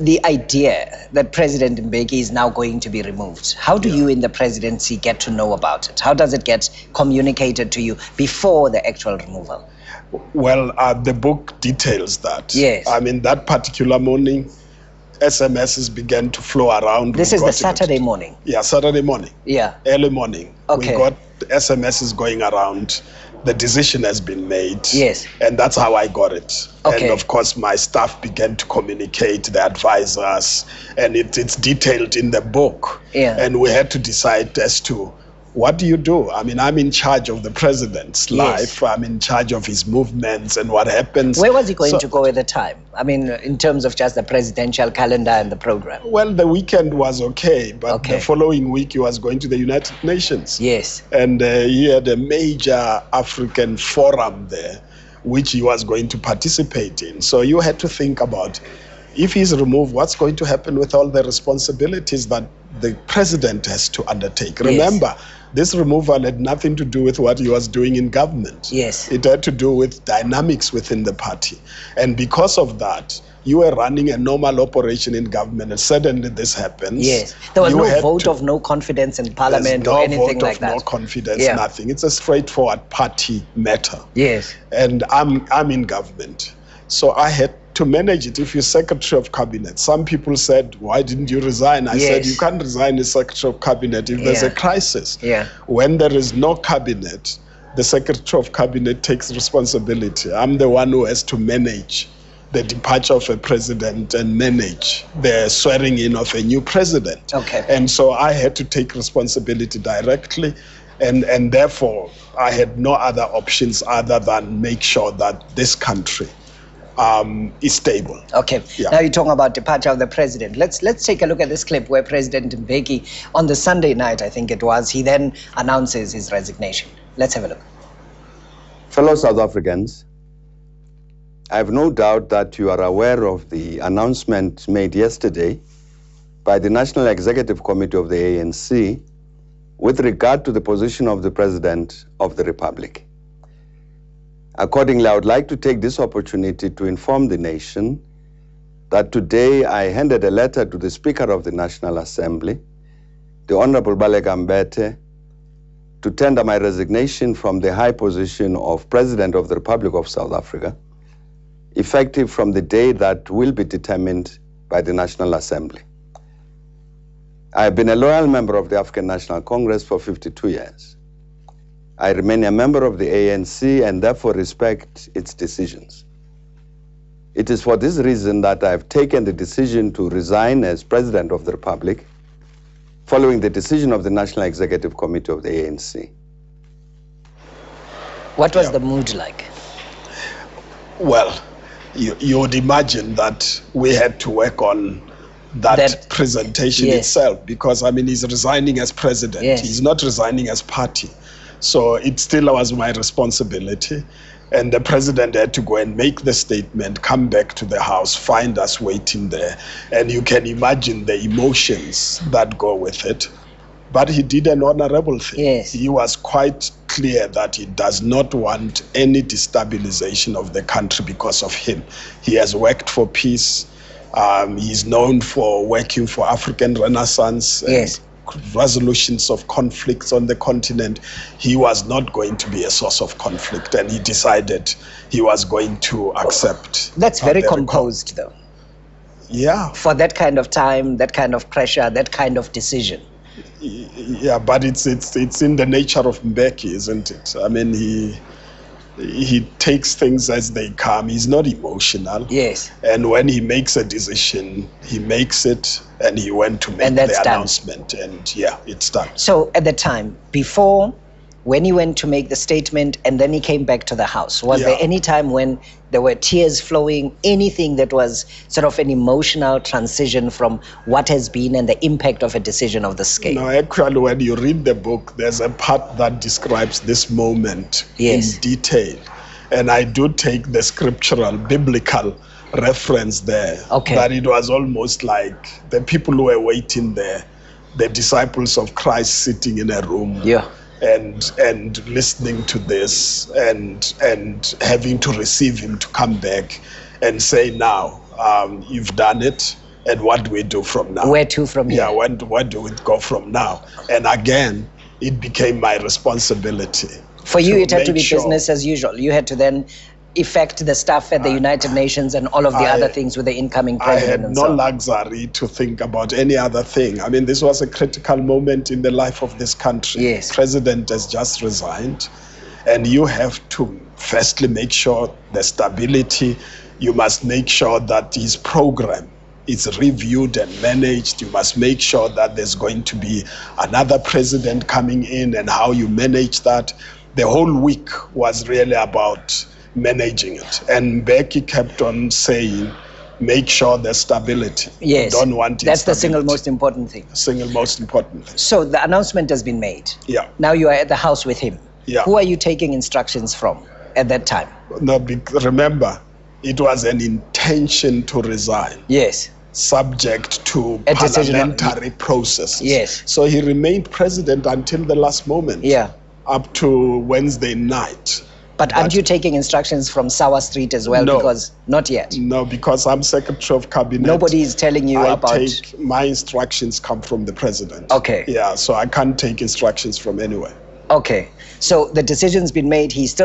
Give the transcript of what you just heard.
the idea that President Mbeki is now going to be removed, how do you in the presidency get to know about it? How does it get communicated to you before the actual removal? Well, the book details that. Yes. I mean, that particular morning, SMSs began to flow around. This is the Saturday morning? Yeah, Saturday morning. Yeah. Early morning. Okay. We got SMSs going around. The decision has been made. Yes. And that's how I got it. Okay. And of course, my staff began to communicate, the advisors, and it's detailed in the book. Yeah. And we had to decide as to what do you do? I mean, I'm in charge of the president's life. I'm in charge of his movements and what happens. Where was he going to go at the time? I mean, in terms of just the presidential calendar and the program. Well, the weekend was okay, but the following week he was going to the United Nations. Yes. And he had a major African forum there, which he was going to participate in. So you had to think about, if he's removed, what's going to happen with all the responsibilities that the president has to undertake? Remember, this removal had nothing to do with what he was doing in government. Yes. It had to do with dynamics within the party. And because of that, you were running a normal operation in government, and suddenly this happens. Yes. There was no vote of no confidence in parliament or anything like that. No vote of no confidence, nothing. It's a straightforward party matter. Yes. And I'm in government. So I had to manage it. If you're Secretary of Cabinet, some people said, why didn't you resign? I said, you can't resign as Secretary of Cabinet if there's a crisis. Yeah. When there is no cabinet, the Secretary of Cabinet takes responsibility. I'm the one who has to manage the departure of a president and manage the swearing in of a new president. Okay. And so I had to take responsibility directly. And therefore, I had no other options other than make sure that this country is stable. Okay. Yeah. Now you're talking about departure of the president. Let's take a look at this clip where President Mbeki, on the Sunday night, I think it was, he then announces his resignation. Let's have a look. Fellow South Africans, I have no doubt that you are aware of the announcement made yesterday by the National Executive Committee of the ANC with regard to the position of the President of the Republic. Accordingly, I would like to take this opportunity to inform the nation that today I handed a letter to the Speaker of the National Assembly, the Honorable Baleka Mbete, to tender my resignation from the high position of President of the Republic of South Africa, effective from the day that will be determined by the National Assembly. I have been a loyal member of the African National Congress for 52 years. I remain a member of the ANC and therefore respect its decisions. It is for this reason that I have taken the decision to resign as President of the Republic, following the decision of the National Executive Committee of the ANC. What was the mood like? Well, you would imagine that we had to work on that presentation itself, because, I mean, he's resigning as president. He's not resigning as party. So it still was my responsibility. And the president had to go and make the statement, come back to the house, find us waiting there. And you can imagine the emotions that go with it. But he did an honorable thing. Yes. He was quite clear that he does not want any destabilization of the country because of him. He has worked for peace. He's known for working for African Renaissance. Yes. Resolutions of conflicts on the continent. He was not going to be a source of conflict, and he decided he was going to accept. That's very composed, though. Yeah. For that kind of time, that kind of pressure, that kind of decision. Yeah, but it's in the nature of Mbeki, isn't it? I mean, he takes things as they come. He's not emotional. Yes. And when he makes a decision, he makes it, and he went to make the announcement. And yeah, it's done. So at the time, before, when he went to make the statement and then he came back to the house, was there any time when there were tears flowing, anything that was sort of an emotional transition from what has been and the impact of a decision of the scale? No, actually, when you read the book, there's a part that describes this moment in detail. And I do take the scriptural, biblical reference there. Okay. That it was almost like the people who were waiting there, the disciples of Christ sitting in a room. Yeah. And listening to this and having to receive him to come back and say, now, you've done it. And what do we do from now? Where to from here? Yeah, where do we go from now? And again, it became my responsibility. For you, it had to be business as usual. You had to then effect the stuff at the United Nations and all of the other things with the incoming president. I had no luxury to think about any other thing. I mean, this was a critical moment in the life of this country. Yes. President has just resigned, and you have to firstly make sure the stability. You must make sure that his program is reviewed and managed. You must make sure that there's going to be another president coming in and how you manage that. The whole week was really about managing it. And Becky kept on saying, make sure there's stability. Yes. Don't want That's the single most important thing. Single most important thing. So the announcement has been made. Yeah. Now you are at the house with him. Yeah. Who are you taking instructions from at that time? No, remember, it was an intention to resign. Yes. Subject to A parliamentary processes. Yes. So he remained president until the last moment. Yeah. Up to Wednesday night. But aren't you taking instructions from Sawa Street as well? No. Because not yet. No, because I'm Secretary of Cabinet. Nobody is telling you about... My instructions come from the president. Okay. Yeah, so I can't take instructions from anywhere. Okay. So the decision's been made. He's still